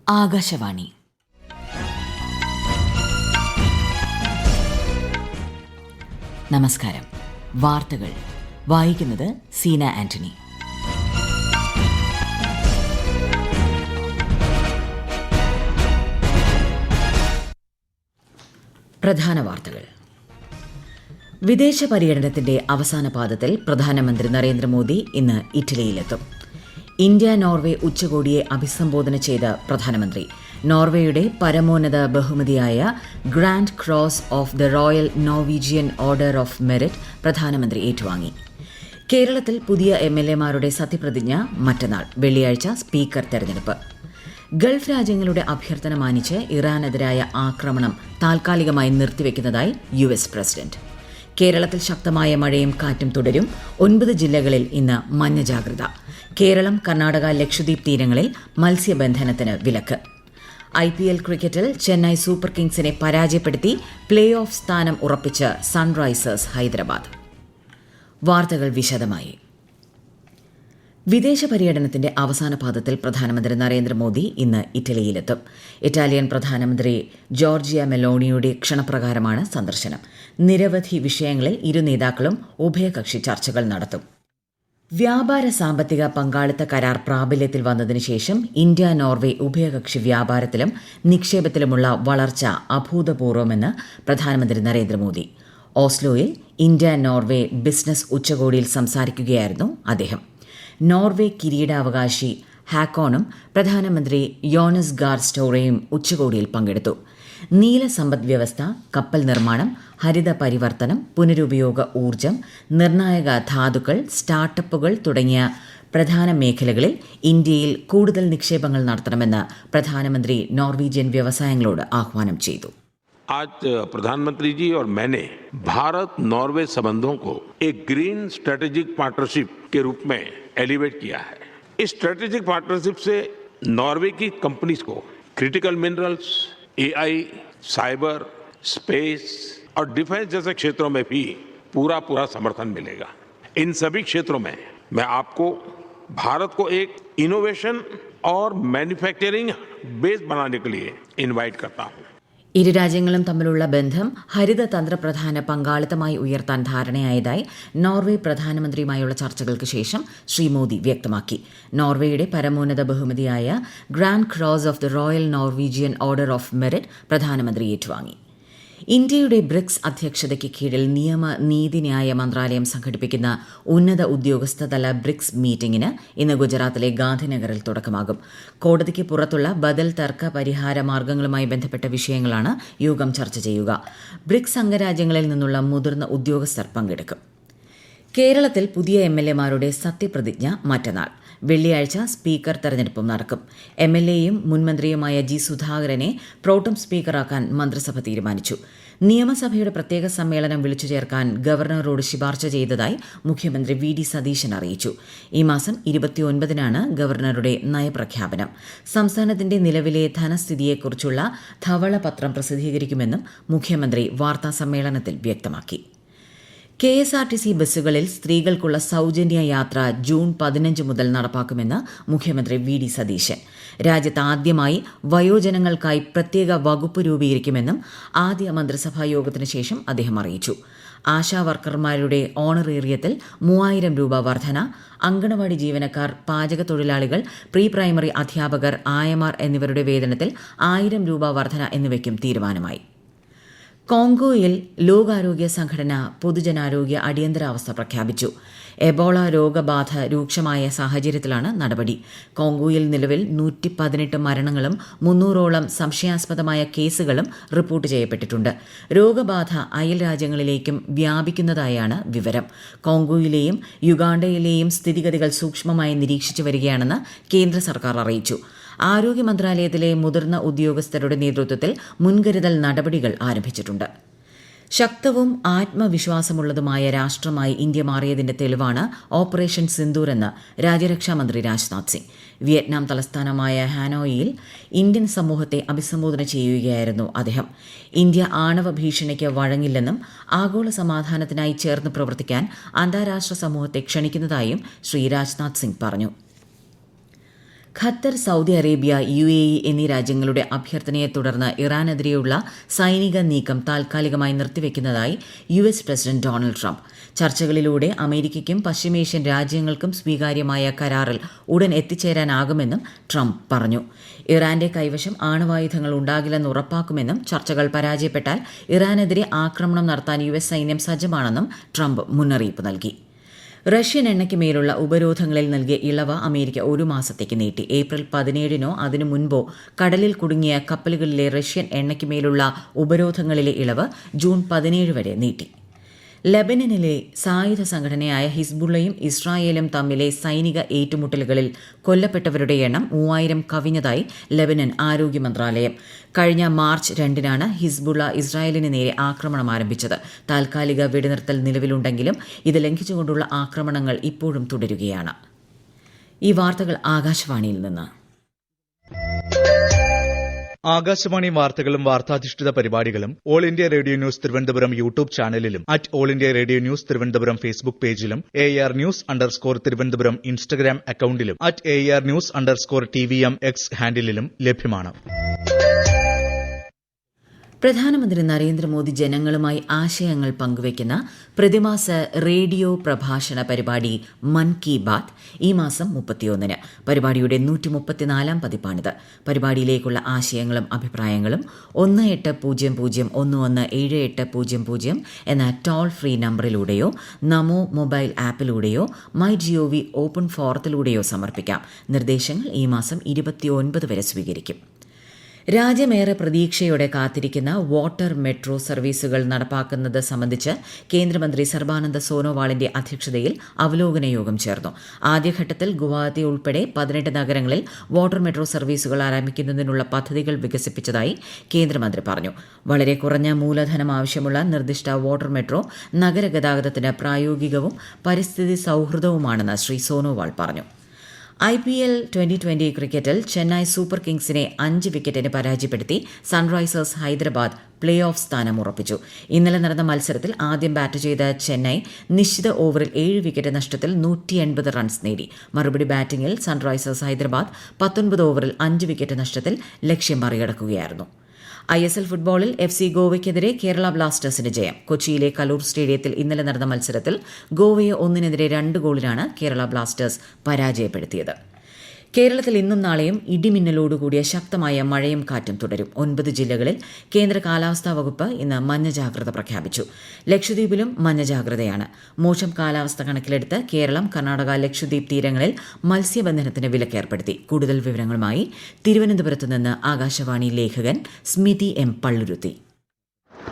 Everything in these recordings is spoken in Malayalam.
ആകാശവാണി. നമസ്കാരം. വാർത്തകൾ വായിക്കുന്നത് സീന ആന്റണി. പ്രധാന വാർത്തകൾ. വിദേശ പര്യടനത്തിന്റെ അവസാന പാദത്തിൽ പ്രധാനമന്ത്രി നരേന്ദ്രമോദി ഇന്ന് ഇറ്റലിയിലെത്തും. ഇന്ത്യ നോർവേ ഉച്ചകോടിയെ അഭിസംബോധന ചെയ്ത പ്രധാനമന്ത്രി നോർവേയുടെ പരമോന്നത ബഹുമതിയായ grand cross of the royal Norwegian order of merit പ്രധാനമന്ത്രി ഏറ്റുവാങ്ങി. കേരളത്തിൽ പുതിയ എംഎൽഎമാരുടെ സത്യപ്രതിജ്ഞ മറ്റന്നാൾ വെള്ളിയാഴ്ച സ്പീക്കർ തെരഞ്ഞെടുപ്പ്. ഗൾഫ് രാജ്യങ്ങളുടെ അഭ്യർത്ഥന മാനിച്ച് ഇറാനെതിരായ ആക്രമണം താൽക്കാലികമായി നിർത്തിവെക്കുന്നതായി യുഎസ് പ്രസിഡന്റ്. കേരളത്തിൽ ശക്തമായ മഴയും കാറ്റും തുടരും. 9 ജില്ലകളിൽ ഇന്ന് മഞ്ഞ ജാഗ്രത. കേരളം, കർണാടക, ലക്ഷദ്വീപ് തീരങ്ങളിൽ മത്സ്യബന്ധനത്തിന് വിലക്ക്. IPL ക്രിക്കറ്റിൽ ചെന്നൈ സൂപ്പർ കിങ്സിനെ പരാജയപ്പെടുത്തി പ്ലേ ഓഫ് സ്ഥാനം ഉറപ്പിച്ച് സൺറൈസേഴ്സ് ഹൈദരാബാദ്. വാർത്തകൾ വിശദമായി. വിദേശ പര്യടനത്തിന്റെ അവസാന പാദത്തിൽ പ്രധാനമന്ത്രി നരേന്ദ്രമോദി ഇന്ന് ഇറ്റലിയിലെത്തും. ഇറ്റാലിയൻ പ്രധാനമന്ത്രി ജോർജിയ മെലോണിയുടെ ക്ഷണപ്രകാരമാണ് സന്ദർശനം. നിരവധി വിഷയങ്ങളിൽ ഇരു നേതാക്കളും ഉഭയകക്ഷി ചർച്ചകൾ നടത്തും. വ്യാപാര സാമ്പത്തിക പങ്കാളിത്ത കരാർ പ്രാബല്യത്തിൽ വന്നതിനു ശേഷം ഇന്ത്യ നോർവേ ഉഭയകക്ഷി വ്യാപാരത്തിലും നിക്ഷേപത്തിലുമുള്ള വളർച്ച അഭൂതപൂർവമെന്ന് പ്രധാനമന്ത്രി നരേന്ദ്രമോദി. ഓസ്ലോയിൽ ഇന്ത്യ നോർവേ ബിസിനസ് ഉച്ചകോടിയിൽ സംസാരിക്കുകയായിരുന്നു അദ്ദേഹം. നോർവേ കിരീടാവകാശി ഹാക്കോണും പ്രധാനമന്ത്രി യോനസ് ഗാർ സ്റ്റോറയും ഉച്ചകോടിയിൽ പങ്കെടുത്തു. നീല സമ്പദ് വ്യവസ്ഥ, കപ്പൽ നിർമ്മാണം, ഹരിത പരിവർത്തനം, പുനരുപയോഗ ഊർജ്ജം, നിർണായക ധാതുക്കൾ, സ്റ്റാർട്ടപ്പുകൾ തുടങ്ങിയ പ്രധാന മേഖലകളിൽ ഇന്ത്യയിൽ കൂടുതൽ നിക്ഷേപങ്ങൾ നടത്തണമെന്ന് പ്രധാനമന്ത്രി നോർവീജിയൻ വ്യവസായങ്ങളോട് ആഹ്വാനം ചെയ്തു. आज प्रधानमंत्री जी और मैंने भारत नॉर्वे संबंधों को एक ग्रीन स्ट्रेटेजिक पार्टनरशिप के रूप में एलिवेट किया है. इस स्ट्रेटेजिक पार्टनरशिप से नॉर्वे की कंपनीज को critical minerals, AI, cyber, space और डिफेंस जैसे क्षेत्रों में भी पूरा समर्थन मिलेगा. इन सभी क्षेत्रों में मैं आपको भारत को एक इनोवेशन और मैन्युफैक्चरिंग बेस बनाने के लिए इनवाइट करता हूं. ഇരു രാജ്യങ്ങളും തമ്മിലുള്ള ബന്ധം ഹരിത തന്ത്രപ്രധാന പങ്കാളിത്തമായി ഉയർത്താൻ ധാരണയായതായി നോർവേ പ്രധാനമന്ത്രിയുമായുള്ള ചർച്ചകൾക്ക് ശേഷം ശ്രീ മോദി വ്യക്തമാക്കി. നോർവേയുടെ പരമോന്നത ബഹുമതിയായ grand cross of the royal Norwegian order of merit പ്രധാനമന്ത്രി ഏറ്റുവാങ്ങി. ഇന്ത്യയുടെ ബ്രിക്സ് അധ്യക്ഷതയ്ക്ക് കീഴിൽ നിയമ നീതിന്യായ മന്ത്രാലയം സംഘടിപ്പിക്കുന്ന ഉന്നത ഉദ്യോഗസ്ഥതല ബ്രിക്സ് മീറ്റിംഗിന് ഇന്ന് ഗുജറാത്തിലെ ഗാന്ധിനഗറിൽ തുടക്കമാകും. കോടതിക്ക് പുറത്തുള്ള ബദൽ തർക്ക പരിഹാര മാർഗങ്ങളുമായി ബന്ധപ്പെട്ട വിഷയങ്ങളാണ് യോഗം ചർച്ച ചെയ്യുക. ബ്രിക്സ് അംഗരാജ്യങ്ങളിൽ നിന്നുള്ള മുതിർന്ന ഉദ്യോഗസ്ഥർ പങ്കെടുക്കും. കേരളത്തിൽ പുതിയ എംഎൽഎമാരുടെ സത്യപ്രതിജ്ഞ മറ്റന്നാൾ വെള്ളിയാഴ്ച സ്പീക്കർ തെരഞ്ഞെടുപ്പും നടക്കും. എംഎൽഎയും മുൻമന്ത്രിയുമായ ജി സുധാകരനെ പ്രോട്ടം സ്പീക്കറാക്കാൻ മന്ത്രിസഭ തീരുമാനിച്ചു. നിയമസഭയുടെ പ്രത്യേക സമ്മേളനം വിളിച്ചു ചേർക്കാൻ ഗവർണറോട് ശുപാർശ ചെയ്തതായി മുഖ്യമന്ത്രി വി ഡി സതീശൻ അറിയിച്ചു. ഈ മാസം 29-നാണ് ഗവർണറുടെ നയപ്രഖ്യാപനം. സംസ്ഥാനത്തിന്റെ നിലവിലെ ധനസ്ഥിതിയെക്കുറിച്ചുള്ള ധവളപത്രം പ്രസിദ്ധീകരിക്കുമെന്നും മുഖ്യമന്ത്രി വാർത്താസമ്മേളനത്തിൽ വ്യക്തമാക്കി. KSRTC ബസ്സുകളിൽ സ്ത്രീകൾക്കുള്ള സൌജന്യ യാത്ര ജൂൺ 15 മുതൽ നടപ്പാക്കുമെന്ന് മുഖ്യമന്ത്രി വി ഡി സതീശൻ. രാജ്യത്ത് ആദ്യമായി വയോജനങ്ങൾക്കായി പ്രത്യേക വകുപ്പ് രൂപീകരിക്കുമെന്നും ആദ്യ മന്ത്രിസഭാ യോഗത്തിന് ശേഷം അദ്ദേഹം അറിയിച്ചു. ആശാ വർക്കർമാരുടെ ഓണറേറിയത്തിൽ 3000 രൂപ വർധന, അങ്കണവാടി ജീവനക്കാർ, പാചക തൊഴിലാളികൾ, പ്രീ പ്രൈമറി അധ്യാപകർ, ആയമാർ എന്നിവരുടെ വേതനത്തിൽ 1000 രൂപ വർധന എന്നിവയ്ക്കും തീരുമാനമായി. കോങ്കോയിൽ ലോകാരോഗ്യ സംഘടന പൊതുജനാരോഗ്യ അടിയന്തരാവസ്ഥ പ്രഖ്യാപിച്ചു. എബോള രോഗബാധ രൂക്ഷമായ സാഹചര്യത്തിലാണ് നടപടി. കോങ്കോയിൽ നിലവിൽ 118 മരണങ്ങളും 300ഓളം സംശയാസ്പദമായ കേസുകളും റിപ്പോർട്ട് ചെയ്യപ്പെട്ടിട്ടുണ്ട്. രോഗബാധ അയൽ രാജ്യങ്ങളിലേക്കും വ്യാപിക്കുന്നതായാണ് വിവരം. കോങ്കോയിലെയും യുഗാണ്ടയിലെയും സ്ഥിതിഗതികൾ സൂക്ഷ്മമായി നിരീക്ഷിച്ചു വരികയാണെന്ന് കേന്ദ്ര സർക്കാർ അറിയിച്ചു. ആരോഗ്യ മന്ത്രാലയത്തിലെ മുതിർന്ന ഉദ്യോഗസ്ഥരുടെ നേതൃത്വത്തിൽ മുൻകരുതൽ നടപടികൾ ആരംഭിച്ചിട്ടുണ്ട്. ശക്തവും ആത്മവിശ്വാസമുള്ളതുമായ രാഷ്ട്രമായി ഇന്ത്യ മാറിയതിന്റെ തെളിവാണ് ഓപ്പറേഷൻ സിന്ദൂർ എന്ന് രാജ്യരക്ഷാമന്ത്രി രാജ്നാഥ് സിംഗ്. വിയറ്റ്നാം തലസ്ഥാനമായ ഹാനോയിൽ ഇന്ത്യൻ സമൂഹത്തെ അഭിസംബോധന ചെയ്യുകയായിരുന്നു അദ്ദേഹം. ഇന്ത്യ ആണവ ഭീഷണിക്ക് വഴങ്ങില്ലെന്നും ആഗോള സമാധാനത്തിനായി ചേർന്ന് പ്രവർത്തിക്കാൻ അന്താരാഷ്ട്ര സമൂഹത്തെ ക്ഷണിക്കുന്നതായും ശ്രീ രാജ്നാഥ് സിംഗ് പറഞ്ഞു. ഖത്തർ, സൌദി അറേബ്യ, UAE എന്നീ രാജ്യങ്ങളുടെ അഭ്യർത്ഥനയെ തുടർന്ന് ഇറാനെതിരെയുള്ള സൈനിക നീക്കം താൽക്കാലികമായി നിർത്തിവെക്കുന്നതായി US പ്രസിഡന്റ് ഡൊണാൾഡ് ട്രംപ്. ചർച്ചകളിലൂടെ അമേരിക്കയ്ക്കും പശ്ചിമേഷ്യൻ രാജ്യങ്ങൾക്കും സ്വീകാര്യമായ കരാറിൽ ഉടൻ എത്തിച്ചേരാനാകുമെന്നും ട്രംപ് പറഞ്ഞു. ഇറാന്റെ കൈവശം ആണവായുധങ്ങൾ ഉണ്ടാകില്ലെന്ന് ഉറപ്പാക്കുമെന്നും ചർച്ചകൾ പരാജയപ്പെട്ടാൽ ഇറാനെതിരെ ആക്രമണം നടത്താൻ US സൈന്യം സജ്ജമാണെന്നും ട്രംപ് മുന്നറിയിപ്പ് നൽകി. റഷ്യൻ എണ്ണയ്ക്ക് മേലുള്ള ഉപരോധങ്ങളിൽ നൽകിയ ഇളവ് അമേരിക്ക 1 മാസത്തേക്ക് നീട്ടി. ഏപ്രിൽ 17-നോ അതിനു മുൻപോ കടലിൽ കുടുങ്ങിയ കപ്പലുകളിലെ റഷ്യൻ എണ്ണയ്ക്ക് മേലുള്ള ഉപരോധങ്ങളിലെ ഇളവ് ജൂൺ 17 വരെ നീട്ടി. ലെബനനിലെ സായുധ സംഘടനയായ ഹിസ്ബുള്ളയും ഇസ്രായേലും തമ്മിലെ സൈനിക ഏറ്റുമുട്ടലുകളിൽ കൊല്ലപ്പെട്ടവരുടെ എണ്ണം 3000 കവിഞ്ഞതായി ലെബനൻ ആരോഗ്യ മന്ത്രാലയം. കഴിഞ്ഞ മാർച്ച് 2-നാണ് ഹിസ്ബുള്ള ഇസ്രായേലിന് നേരെ ആക്രമണം ആരംഭിച്ചത്. താൽക്കാലിക വെടിനിർത്തൽ നിലവിലുണ്ടെങ്കിലും ഇത് ലംഘിച്ചുകൊണ്ടുള്ള ആക്രമണങ്ങൾ ഇപ്പോഴും തുടരുകയാണ്. ഈ വാർത്തകൾ ആകാശവാണിയിൽ നിന്ന്. ആകാശവാണി വാർത്തകളും വാർത്താധിഷ്ഠിത പരിപാടികളും all India radio news Thiruvananthapuram YouTube ചാനലിലും all India radio news Thiruvananthapuram Facebook പേജിലും AR News_ തിരുവനന്തപുരം ഇൻസ്റ്റഗ്രാം അക്കൌണ്ടിലും AR News_TVM X ഹാൻഡിലും ലഭ്യമാണ്. പ്രധാനമന്ത്രി നരേന്ദ്രമോദി ജനങ്ങളുമായി ആശയങ്ങൾ പങ്കുവയ്ക്കുന്ന പ്രതിമാസ റേഡിയോ പ്രഭാഷണ പരിപാടി മൻ കി ബാത്ത് ഈ മാസം 31-ന്. പരിപാടിയുടെ 134-ാം പതിപ്പാണിത്. പരിപാടിയിലേക്കുള്ള ആശയങ്ങളും അഭിപ്രായങ്ങളും 1800117800 എന്ന ടോൾ ഫ്രീ നമ്പറിലൂടെയോ നമോ മൊബൈൽ ആപ്പിലൂടെയോ MyGov ഓപ്പൺ ഫോറത്തിലൂടെയോ സമർപ്പിക്കാം. നിർദ്ദേശങ്ങൾ ഈ മാസം 29 വരെ സ്വീകരിക്കും. രാജ്യമേറെ പ്രതീക്ഷയോടെ കാത്തിരിക്കുന്ന വാട്ടർ മെട്രോ സർവീസുകൾ നടപ്പാക്കുന്നത് സംബന്ധിച്ച് കേന്ദ്രമന്ത്രി സർബാനന്ദ സോനോവാളിന്റെ അധ്യക്ഷതയിൽ അവലോകന യോഗം ചേർന്നു. ആദ്യഘട്ടത്തിൽ ഗുവാഹത്തി ഉൾപ്പെടെ 18 നഗരങ്ങളിൽ വാട്ടർ മെട്രോ സർവീസുകൾ ആരംഭിക്കുന്നതിനുള്ള പദ്ധതികൾ വികസിപ്പിച്ചതായി കേന്ദ്രമന്ത്രി പറഞ്ഞു. വളരെ കുറഞ്ഞ മൂലധനം ആവശ്യമുള്ള നിർദ്ദിഷ്ട വാട്ടർ മെട്രോ നഗരഗതാഗതത്തിന് പ്രായോഗികവും പരിസ്ഥിതി സൌഹൃദവുമാണെന്ന് ശ്രീ സോനോവാൾ പറഞ്ഞു. IPL 2020 ക്രിക്കറ്റിൽ ചെന്നൈ സൂപ്പർ കിങ്സിനെ 5 വിക്കറ്റിന് പരാജയപ്പെടുത്തി സൺറൈസേഴ്സ് ഹൈദരാബാദ് പ്ലേ ഓഫ് സ്ഥാനം ഉറപ്പിച്ചു. ഇന്നലെ നടന്ന മത്സരത്തിൽ ആദ്യം ബാറ്റ് ചെയ്ത ചെന്നൈ നിശ്ചിത ഓവറിൽ 7 വിക്കറ്റ് നഷ്ടത്തിൽ 180 റൺസ് നേടി. മറുപടി ബാറ്റിംഗിൽ സൺറൈസേഴ്സ് ഹൈദരാബാദ് 19 ഓവറിൽ 5 വിക്കറ്റ് നഷ്ടത്തിൽ ലക്ഷ്യം മറികടക്കുകയായിരുന്നു. ISL ഫുട്ബോളിൽ FC ഗോവയ്ക്കെതിരെ കേരള ബ്ലാസ്റ്റേഴ്സിന് ജയം. കൊച്ചിയിലെ കലൂർ സ്റ്റേഡിയത്തിൽ ഇന്നലെ നടന്ന മത്സരത്തിൽ ഗോവയെ 1-2 ഗോളിനാണ് കേരള ബ്ലാസ്റ്റേഴ്സ് പരാജയപ്പെടുത്തിയത്. കേരളത്തിൽ ഇന്നും നാളെയും ഇടിമിന്നലോടുകൂടിയ ശക്തമായ മഴയും കാറ്റും തുടരും. 9 ജില്ലകളിൽ കേന്ദ്ര കാലാവസ്ഥാ വകുപ്പ് ഇന്ന് മഞ്ഞ ജാഗ്രത പ്രഖ്യാപിച്ചു. ലക്ഷദ്വീപിലും മഞ്ഞ ജാഗ്രതയാണ്. മോശം കാലാവസ്ഥ കണക്കിലെടുത്ത് കേരളം, കർണാടക, ലക്ഷദ്വീപ് തീരങ്ങളിൽ മത്സ്യബന്ധനത്തിന് വിലക്കേർപ്പെടുത്തി. കൂടുതൽ വിവരങ്ങളുമായി തിരുവനന്തപുരത്ത് നിന്ന് ആകാശവാണി ലേഖകൻ സ്മിതി M. പള്ളുരുത്തി.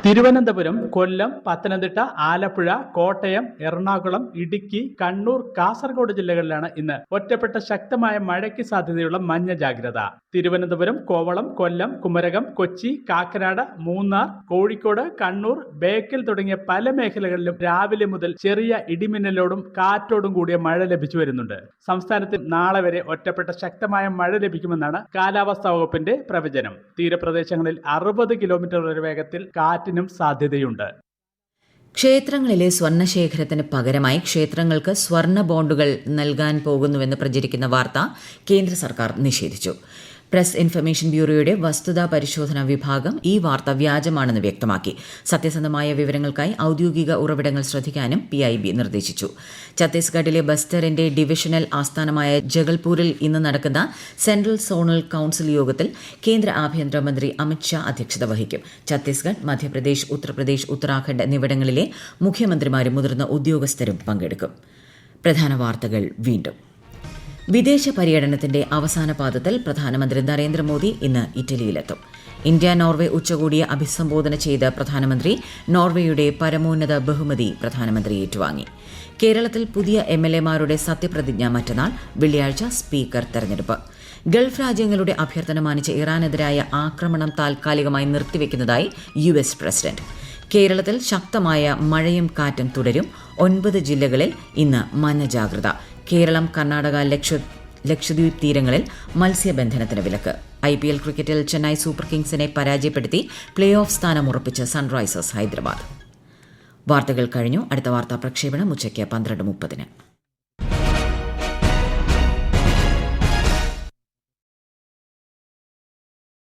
തിരുവനന്തപുരം, കൊല്ലം, പത്തനംതിട്ട, ആലപ്പുഴ, കോട്ടയം, എറണാകുളം, ഇടുക്കി, കണ്ണൂർ, കാസർഗോഡ് ജില്ലകളിലാണ് ഇന്ന് ഒറ്റപ്പെട്ട ശക്തമായ മഴയ്ക്ക് സാധ്യതയുള്ള മഞ്ഞ ജാഗ്രത. തിരുവനന്തപുരം, കോവളം, കൊല്ലം, കുമരകം, കൊച്ചി, കാക്കനാട്, മൂന്നാർ, കോഴിക്കോട്, കണ്ണൂർ, ബേക്കൽ തുടങ്ങിയ പല മേഖലകളിലും രാവിലെ മുതൽ ചെറിയ ഇടിമിന്നലോടും കാറ്റോടും കൂടിയ മഴ ലഭിച്ചു വരുന്നുണ്ട്. സംസ്ഥാനത്ത് നാളെ വരെ ഒറ്റപ്പെട്ട ശക്തമായ മഴ ലഭിക്കുമെന്നാണ് കാലാവസ്ഥാ വകുപ്പിന്റെ പ്രവചനം. തീരപ്രദേശങ്ങളിൽ 60 കിലോമീറ്റർ വരെ വേഗത്തിൽ കാറ്റിനും സാധ്യതയുണ്ട്. ക്ഷേത്രങ്ങളിലെ സ്വർണ്ണശേഖരത്തിന് പകരമായി ക്ഷേത്രങ്ങൾക്ക് സ്വർണ്ണ ബോണ്ടുകൾ നൽകാൻ പോകുന്നുവെന്ന് പ്രചരിക്കുന്ന വാർത്ത കേന്ദ്ര സർക്കാർ നിഷേധിച്ചു. പ്രസ് ഇൻഫർമേഷൻ ബ്യൂറോയുടെ വസ്തുതാ പരിശോധനാ വിഭാഗം ഈ വാർത്ത വ്യാജമാണെന്ന് വ്യക്തമാക്കി. സത്യസന്ധമായ വിവരങ്ങൾക്കായി ഔദ്യോഗിക ഉറവിടങ്ങൾ ശ്രദ്ധിക്കാനും PIB നിർദ്ദേശിച്ചു. ഛത്തീസ്ഗഡിലെ ബസ്തറിന്റെ ഡിവിഷണൽ ആസ്ഥാനമായ ജഗൽപൂരിൽ ഇന്ന് നടക്കുന്ന സെൻട്രൽ സോണൽ കൌൺസിൽ യോഗത്തിൽ കേന്ദ്ര ആഭ്യന്തരമന്ത്രി അമിത് ഷാ അധ്യക്ഷത വഹിക്കും. ഛത്തീസ്ഗഡ്, മധ്യപ്രദേശ്, ഉത്തർപ്രദേശ്, ഉത്തരാഖണ്ഡ് എന്നിവിടങ്ങളിലെ മുഖ്യമന്ത്രിമാരും മുതിർന്ന ഉദ്യോഗസ്ഥരും പങ്കെടുക്കും. പ്രധാന വാർത്തകൾ വീണ്ടും. വിദേശ പര്യടനത്തിന്റെ അവസാന പാദത്തിൽ പ്രധാനമന്ത്രി നരേന്ദ്രമോദി ഇന്ന് ഇറ്റലിയിലെത്തും. ഇന്ത്യ നോർവെ ഉച്ചകോടിയെ അഭിസംബോധന ചെയ്ത് പ്രധാനമന്ത്രി നോർവേയുടെ പരമോന്നത ബഹുമതി പ്രധാനമന്ത്രി ഏറ്റുവാങ്ങി. കേരളത്തിൽ പുതിയ MLA-മാരുടെ സത്യപ്രതിജ്ഞ മറ്റന്നാൾ. വെള്ളിയാഴ്ച സ്പീക്കർ തെരഞ്ഞെടുപ്പ്. ഗൾഫ് രാജ്യങ്ങളുടെ അഭ്യർത്ഥന മാനിച്ച് ഇറാനെതിരായ ആക്രമണം താൽക്കാലികമായി നിർത്തിവെക്കുന്നതായി US പ്രസിഡന്റ്. കേരളത്തിൽ ശക്തമായ മഴയും കാറ്റും തുടരും. 9 ജില്ലകളിൽ ഇന്ന് മഞ്ഞ ജാഗ്രത. കേരളം, കർണാടക, ലക്ഷദ്വീപ് തീരങ്ങളിൽ മത്സ്യബന്ധനത്തിന് വിലക്ക്. IPL ക്രിക്കറ്റിൽ ചെന്നൈ സൂപ്പർ കിങ്സിനെ പരാജയപ്പെടുത്തി പ്ലേ ഓഫ് സ്ഥാനം ഉറപ്പിച്ച സൺറൈസേഴ്സ് ഹൈദരാബാദ്. വാർത്തകൾ കഴിഞ്ഞു. അടുത്ത വാർത്താ പ്രക്ഷേപണം ഉച്ചയ്ക്ക് 12:30.